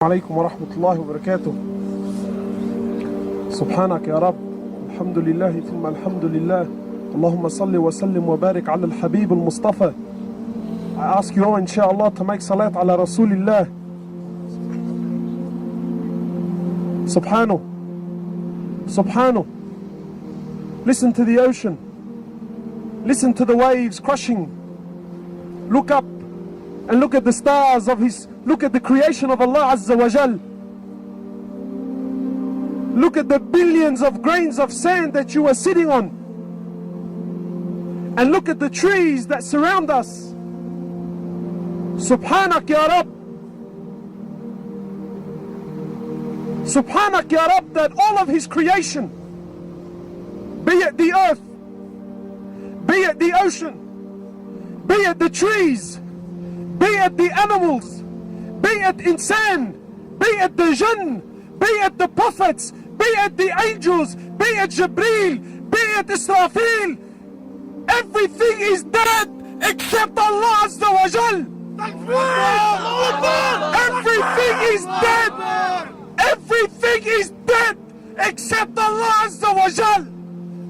عليكم ورحمة الله وبركاته. سبحانك يا رب، الحمد لله ثم الحمد لله. اللهم صل وسلم وبارك على الحبيب المصطفى. I ask you all inshallah to make salat ala Rasulillah. Subhanahu. Subhanahu. Listen to the ocean. Listen to the waves crashing. Look up and look at the stars of His. Look at the creation of Allah Azza wa Jal. Look at the billions of grains of sand that you are sitting on. And look at the trees that surround us. Subhanak ya Rab. Subhanak ya Rab, that all of His creation, be it the earth, be it the ocean, be it the trees, be it the animals, be it insan, be it the jinn, be it the prophets, be it the angels, be it Jibreel, be it Israfil, everything is dead except Allah Azza wa Jal. Everything is dead. Everything is dead except Allah Azza wa Jal.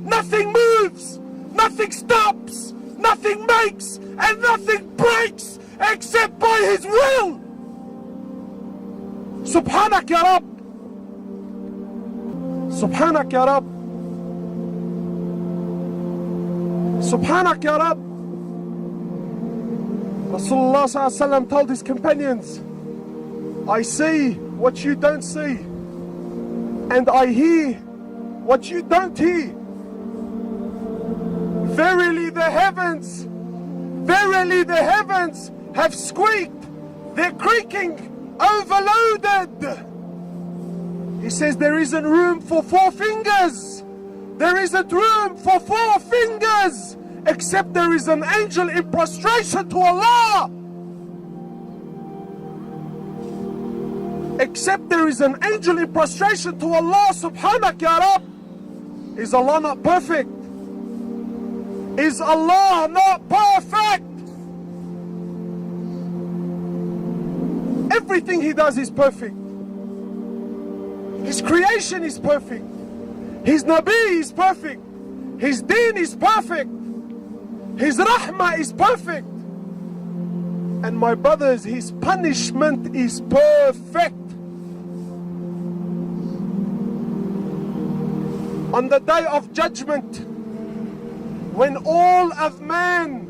Nothing moves, nothing stops, nothing makes, and nothing breaks except by His will. Subhanak ya Rab. Subhanak ya Rab. Subhanak ya Rab. Rasulullah sallallahu alaihi wasallam told his companions, I see what you don't see, and I hear what you don't hear. Verily the heavens have squeaked, they're creaking, overloaded. He says there isn't room for four fingers. There isn't room for four fingers, except there is an angel in prostration to Allah. Except there is an angel in prostration to Allah. Subhanak ya Rab. Is Allah not perfect? Is Allah not perfect? Everything He does is perfect. His creation is perfect. His Nabi is perfect. His deen is perfect. His rahmah is perfect. And my brothers, His punishment is perfect. On the day of judgment, when all of man,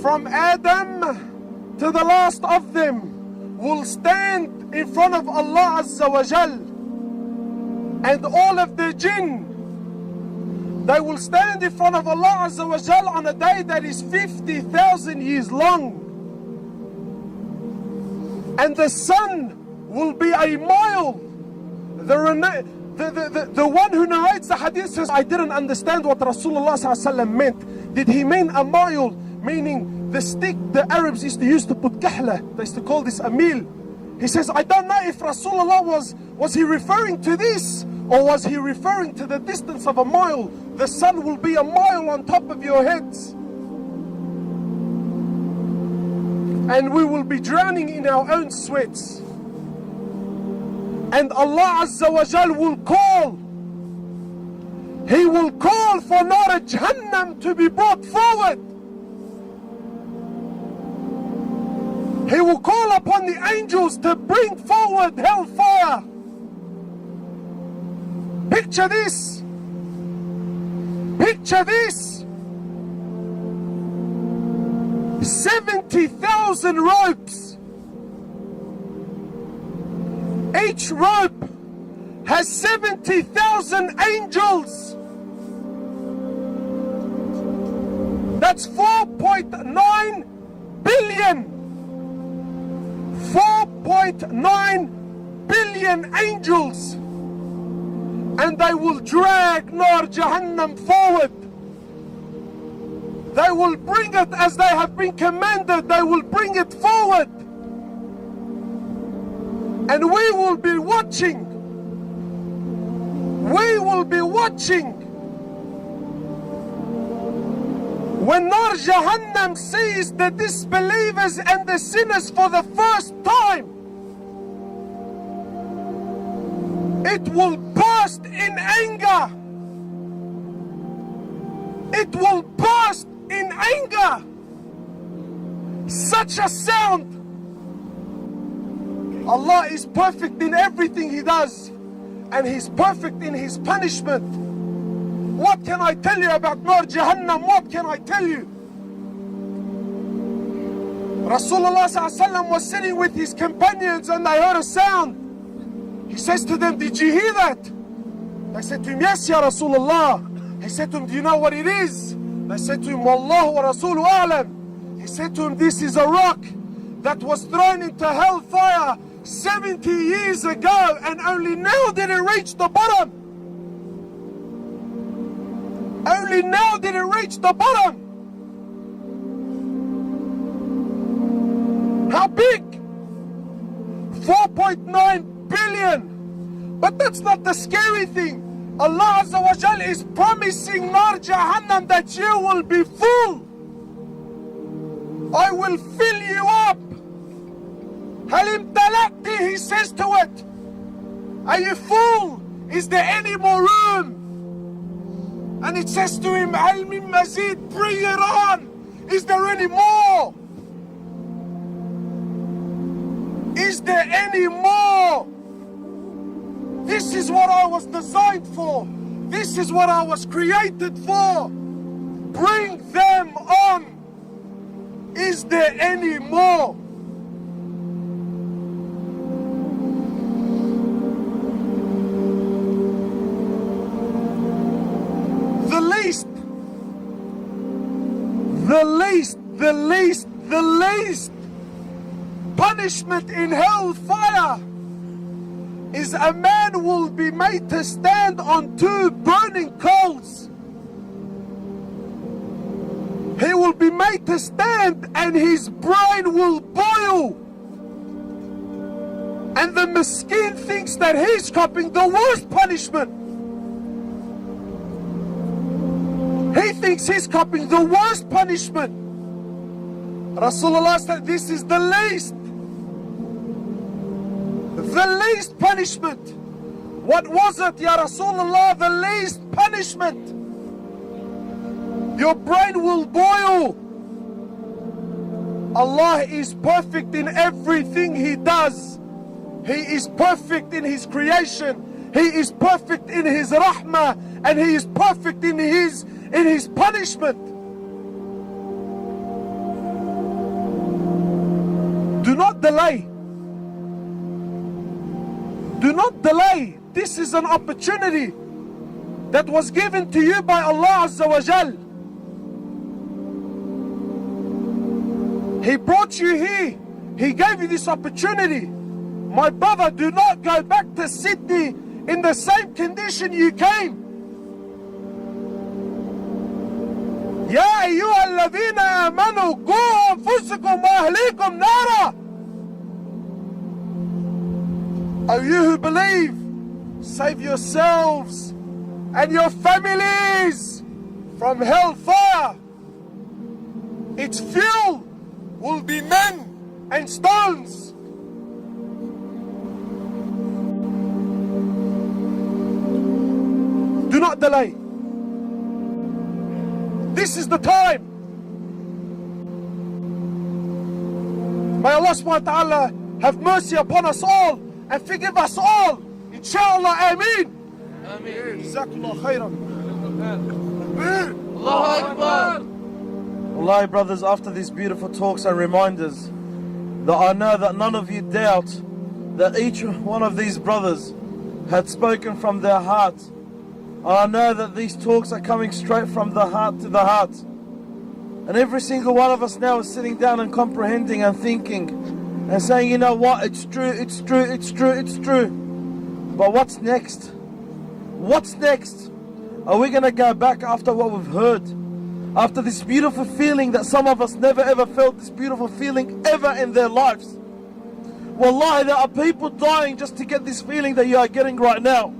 from Adam to the last of them, will stand in front of Allah Azza wa Jal, and all of the jinn, they will stand in front of Allah Azza wa Jal on a day that is 50,000 years long. And the sun will be a mile. The one who narrates the hadith says, I didn't understand what Rasulullah ﷺ meant. Did he mean a mile, meaning the stick the Arabs used to use to put kahla? They used to call this a meal. He says, I don't know if Rasulullah was he referring to this, or was he referring to the distance of a mile? The sun will be a mile on top of your heads. And we will be drowning in our own sweats. And Allah Azza wa Jal will call. He will call for Nar Jahannam to be brought forward. He will call upon the angels to bring forward hellfire. Picture this. Picture this. 70,000 ropes. Each rope has 70,000 angels. That's 4.9 billion. 4.9 billion angels. And they will drag Nar Jahannam forward. They will bring it as they have been commanded. They will bring it forward. And we will be watching. We will be watching. When Nar Jahannam sees the disbelievers and the sinners for the first time, It will burst in anger. It will burst in anger. Such a sound. Allah is perfect in everything He does, and He's perfect in His punishment. What can I tell you about Nar Jahannam? What can I tell you? Rasulullah ﷺ was sitting with his companions and they heard a sound. He says to them, did you hear that? They said to him, yes, Ya Rasulullah. He said to him, do you know what it is? They said to him, Wallahu wa Rasulu a'lam. He said to him, this is a rock that was thrown into hellfire 70 years ago, and only now did it reach the bottom. Only now did it reach the bottom. How big? 4.9 billion. But that's not the scary thing. Allah Azza wa Jal is promising Nar Jahannam that you will be full. I will fill you up. Halim talaqi, He says to it. Are you full? Is there any more room? And it says to him, Hal min mazid, bring it on. Is there any more? Is there any more? This is what I was designed for. This is what I was created for. Bring them on. Is there any more? The least punishment in hellfire is a man will be made to stand on two burning coals. He will be made to stand and his brain will boil. And the miskin thinks that he's copying the worst punishment. He thinks he's copying the worst punishment. Rasulullah said this is the least punishment. What was it, Ya Rasulullah? The least punishment. Your brain will boil. Allah is perfect in everything He does. He is perfect in His creation. He is perfect in His rahmah, and He is perfect in His punishment. Do not delay. Do not delay. This is an opportunity that was given to you by Allah Azza wa Jal. He brought you here. He gave you this opportunity. My brother, do not go back to Sydney in the same condition you came. يا أيها الذين آمنوا قوا أنفسكم وأهليكم نارا. O you who believe, save yourselves and your families from hellfire. Its fuel will be men and stones. Do not delay. This is the time. May Allah subhanahu wa ta'ala have mercy upon us all and forgive us all. Inshallah, Ameen. Ameen. Jazakallah khairan. Allahu Akbar. Wallahi, brothers, after these beautiful talks and reminders, that I know that none of you doubt that each one of these brothers had spoken from their heart. I know that these talks are coming straight from the heart to the heart. And every single one of us now is sitting down and comprehending and thinking and saying, you know what, it's true, it's true, it's true, it's true. But what's next? What's next? Are we going to go back after what we've heard? After this beautiful feeling that some of us never ever felt this beautiful feeling ever in their lives? Wallahi, there are people dying just to get this feeling that you are getting right now.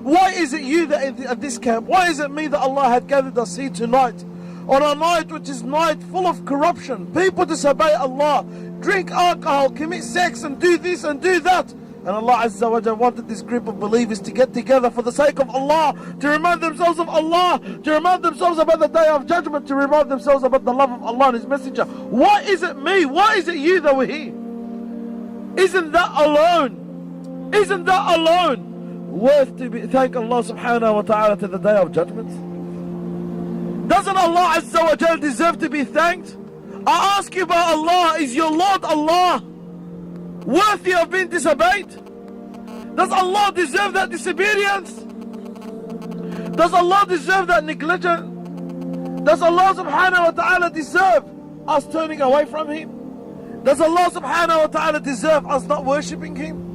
Why is it you that at this camp? Why is it me that Allah had gathered us here tonight? On a night which is night full of corruption. People disobey Allah, drink alcohol, commit sex and do this and do that. And Allah Azza wa Jalla wanted this group of believers to get together for the sake of Allah, to remind themselves of Allah, to remind themselves about the Day of Judgment, to remind themselves about the love of Allah and His Messenger. Why is it me? Why is it you that we're here? Isn't that alone? Isn't that alone worth to thank Allah subhanahu wa ta'ala to the Day of Judgment? Doesn't Allah Azza wa Jalla deserve to be thanked? I ask you about Allah, is your Lord Allah worthy of being disobeyed? Does Allah deserve that disobedience? Does Allah deserve that negligence? Does Allah subhanahu wa ta'ala deserve us turning away from Him? Does Allah subhanahu wa ta'ala deserve us not worshipping Him?